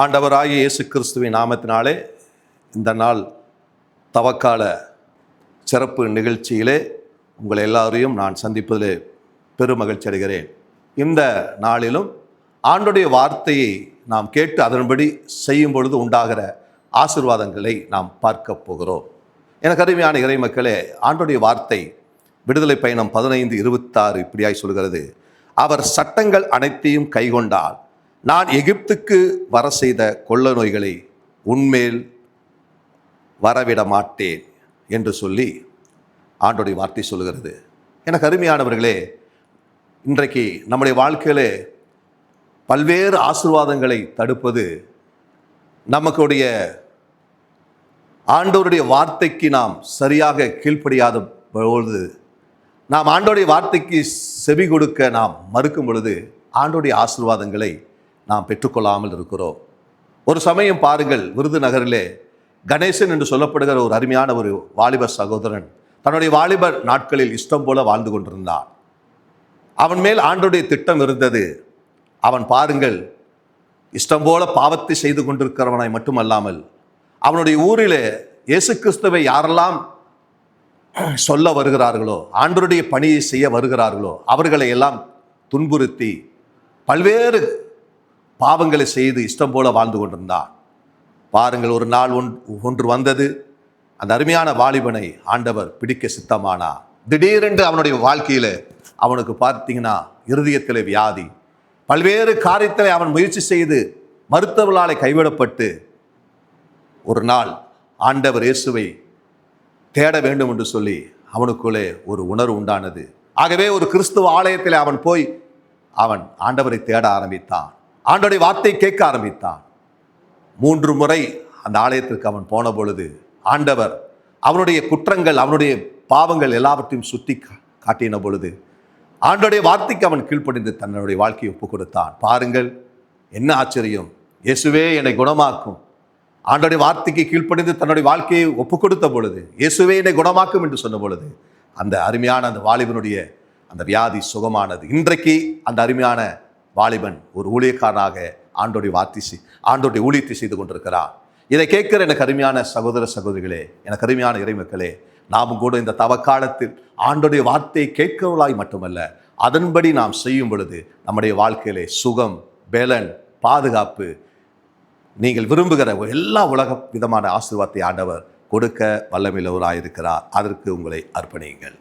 ஆண்டவராகிய இயேசு கிறிஸ்துவின் நாமத்தினாலே இந்த நாள் தவக்கால சிறப்பு நிகழ்ச்சியிலே உங்கள் எல்லாரையும் நான் சந்திப்பதிலே பெருமகிழ்ச்சி அடைகிறேன். இந்த நாளிலும் ஆண்டுடைய வார்த்தையை நாம் கேட்டு அதன்படி செய்யும் பொழுது உண்டாகிற ஆசீர்வாதங்களை நாம் பார்க்க போகிறோம். எனக்கு அருமையான இறை மக்களே, ஆண்டுடைய வார்த்தை விடுதலை பயணம் 15:26 இப்படியாய் சொல்கிறது: அவர் சட்டங்கள் அனைத்தையும் கைக்கொண்டால் நான் எகிப்துக்கு வர செய்த கொள்ள நோய்களை உன்மேல் வரவிட மாட்டேன் என்று சொல்லி ஆண்டோடைய வார்த்தை சொல்கிறது. எனக்கு அருமையானவர்களே, இன்றைக்கு நம்முடைய வாழ்க்கையிலே பல்வேறு ஆசீர்வாதங்களை தடுப்பது நமக்குடைய ஆண்டவருடைய வார்த்தைக்கு நாம் சரியாக கீழ்ப்படியாத பொழுது, நாம் ஆண்டோடைய வார்த்தைக்கு செவி கொடுக்க நாம் மறுக்கும் பொழுது ஆண்டோடைய ஆசீர்வாதங்களை நாம் பெற்றுக்கொள்ளாமல் இருக்கிறோம். ஒரு சமயம் பாருங்கள், விருதுநகரிலே கணேசன் என்று சொல்லப்படுகிற ஒரு அருமையான ஒரு வாலிப சகோதரன் தன்னுடைய வாலிபர் நாட்களில் இஷ்டம் போல வாழ்ந்து கொண்டிருந்தான். அவன் மேல் ஆண்டோடைய திட்டம் இருந்தது. அவன் பாருங்கள், இஷ்டம் போல பாவத்தை செய்து கொண்டிருக்கிறவனாய் மட்டுமல்லாமல் அவனுடைய ஊரிலே இயேசு கிறிஸ்துவை யாரெல்லாம் சொல்ல வருகிறார்களோ, ஆண்டவருடைய பணியை செய்ய வருகிறார்களோ அவர்களை எல்லாம் துன்புறுத்தி பல்வேறு பாவங்களை செய்து இஷ்டம் போல வாழ்ந்து கொண்டிருந்தான். பாருங்கள், ஒரு நாள் ஒன்று வந்தது. அந்த அருமையான வாலிபனை ஆண்டவர் பிடிக்க சித்தமானார். திடீரென்று அவனுடைய வாழ்க்கையில் அவனுக்கு பார்த்தீங்கன்னா இருதயத்தில் வியாதி, பல்வேறு காரியத்தில் அவன் முயற்சி செய்து மருத்துவர்களாலே கைவிடப்பட்டு ஒரு நாள் ஆண்டவர் இயேசுவை தேட வேண்டும் என்று சொல்லி அவனுக்குள்ளே ஒரு உணர்வு உண்டானது. ஆகவே ஒரு கிறிஸ்துவ ஆலயத்தில் அவன் போய் அவன் ஆண்டவரை தேட ஆரம்பித்தான். ஆண்டவருடைய வார்த்தை கேட்க ஆரம்பித்தான். 3 முறை அந்த ஆலயத்திற்கு அவன் போன பொழுது ஆண்டவர் அவனுடைய குற்றங்கள், அவனுடைய பாவங்கள் எல்லாவற்றையும் சுட்டி காட்டின பொழுது ஆண்டவருடைய வார்த்தைக்கு அவன் கீழ்ப்படிந்து தன்னுடைய வாழ்க்கையை ஒப்புக் கொடுத்தான். பாருங்கள், என்ன ஆச்சரியம்! இயேசுவே என்னை குணமாக்கும். ஆண்டவருடைய வார்த்தைக்கு கீழ்ப்படிந்து தன்னுடைய வாழ்க்கையை ஒப்புக் கொடுத்த பொழுது, இயேசுவே என்னை குணமாக்கும் என்று சொன்ன பொழுது அந்த அருமையான அந்த வாலிபனுடைய அந்த வியாதி சுகமானது. இன்றைக்கு அந்த அருமையான வாலிபன் ஒரு ஊழியக்காரனாக ஆண்டோடைய ஊழியத்தை செய்து கொண்டிருக்கிறார். இதை கேட்கிற எனக்கு அருமையான சகோதர சகோதரிகளே, எனக்கு அருமையான இறைமக்களே, நாமும் கூட இந்த தவக்காலத்தில் ஆண்டோடைய வார்த்தையை கேட்கிறவர்களாய் மட்டுமல்ல, அதன்படி நாம் செய்யும் பொழுது நம்முடைய வாழ்க்கையிலே சுகம், பலன், பாதுகாப்பு, நீங்கள் விரும்புகிற எல்லா உலக விதமான ஆசீர்வாதத்தை ஆண்டவர் கொடுக்க வல்லமையுள்ளவராயிருக்கிறார். அதற்கு உங்களை அர்ப்பணியுங்கள்.